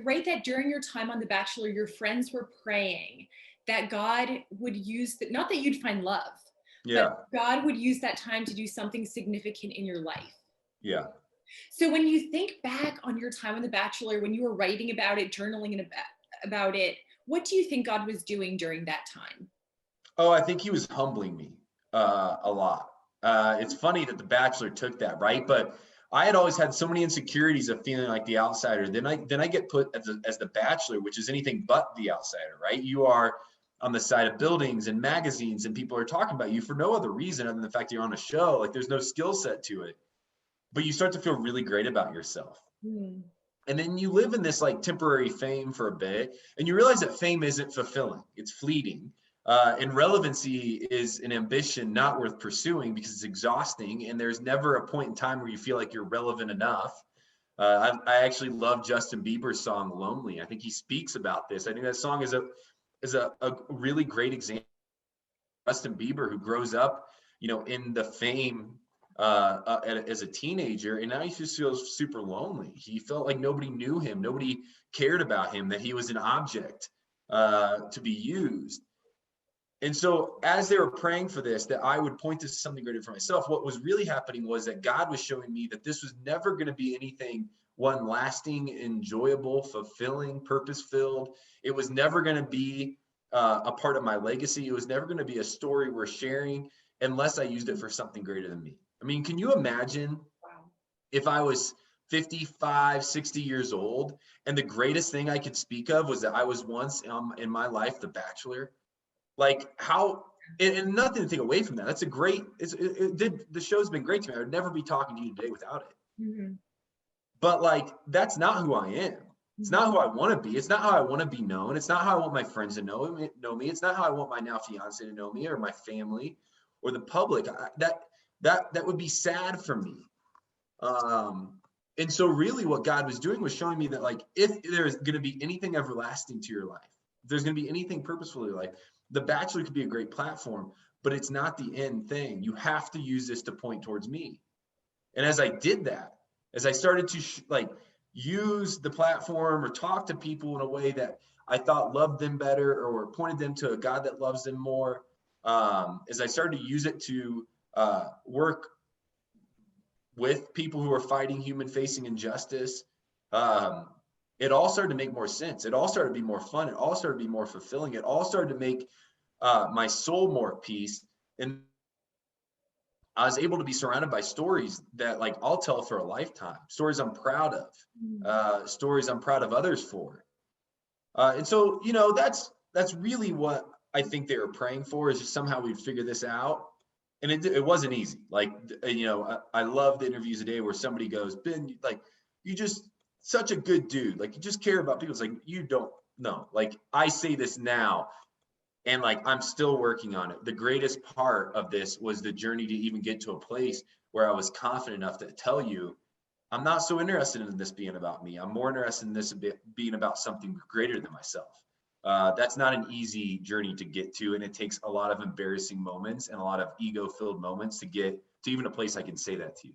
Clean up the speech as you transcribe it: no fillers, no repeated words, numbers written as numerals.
write that during your time on The Bachelor, your friends were praying that God would use, not that you'd find love, Yeah. but God would use that time to do something significant in your life. Yeah. So when you think back on your time on The Bachelor, when you were writing about it, journaling about it, what do you think God was doing during that time? Oh, I think he was humbling me a lot. It's funny that The Bachelor took that, right? But I had always had so many insecurities of feeling like the outsider. Then I get put as the Bachelor, which is anything but the outsider, right? You are on the side of buildings and magazines, and people are talking about you for no other reason other than the fact that you're on a show. Like there's no skill set to it, but you start to feel really great about yourself. Hmm. And then you live in this like temporary fame for a bit, and you realize that fame isn't fulfilling; it's fleeting. And relevancy is an ambition not worth pursuing because it's exhausting, and there's never a point in time where you feel like you're relevant enough. I actually love Justin Bieber's song "Lonely." I think he speaks about this. I think that song is a really great example of Justin Bieber, who grows up, in the fame as a teenager, and now he just feels super lonely. He felt like nobody knew him, nobody cared about him, that he was an object to be used. And so, as they were praying for this, that I would point to something greater for myself, what was really happening was that God was showing me that this was never going to be anything one lasting, enjoyable, fulfilling, purpose filled. It was never going to be a part of my legacy. It was never going to be a story worth sharing unless I used it for something greater than me. I mean, can you imagine Wow. if I was 55, 60 years old and the greatest thing I could speak of was that I was once in my life the Bachelor? Like how, and nothing to take away from that. That's a great, the show's been great to me. I would never be talking to you today without it. Mm-hmm. But like, that's not who I am. It's not who I want to be. It's not how I want to be known. It's not how I want my friends to know me. It's not how I want my now fiance to know me, or my family, or the public. That would be sad for me. And so really what God was doing was showing me that, like, if there's going to be anything everlasting to your life, if there's going to be anything purposeful in your life, The Bachelor could be a great platform, but it's not the end thing. You have to use this to point towards me. And as I did that, as I started to use the platform or talk to people in a way that I thought loved them better or pointed them to a God that loves them more, as I started to use it to work with people who are fighting human-facing injustice, it all started to make more sense. It all started to be more fun. It all started to be more fulfilling. It all started to make my soul more at peace. And I was able to be surrounded by stories that, like, I'll tell for a lifetime, stories I'm proud of, stories I'm proud of others for. And so, that's really what I think they were praying for, is just somehow we'd figure this out. And it wasn't easy. Like, I love the interviews today where somebody goes, Ben, like, you just such a good dude. Like, you just care about people. It's like, you don't know. Like, I say this now, and like, I'm still working on it. The greatest part of this was the journey to even get to a place where I was confident enough to tell you, I'm not so interested in this being about me. I'm more interested in this being about something greater than myself. That's not an easy journey to get to, and it takes a lot of embarrassing moments and a lot of ego-filled moments to get to even a place I can say that to you.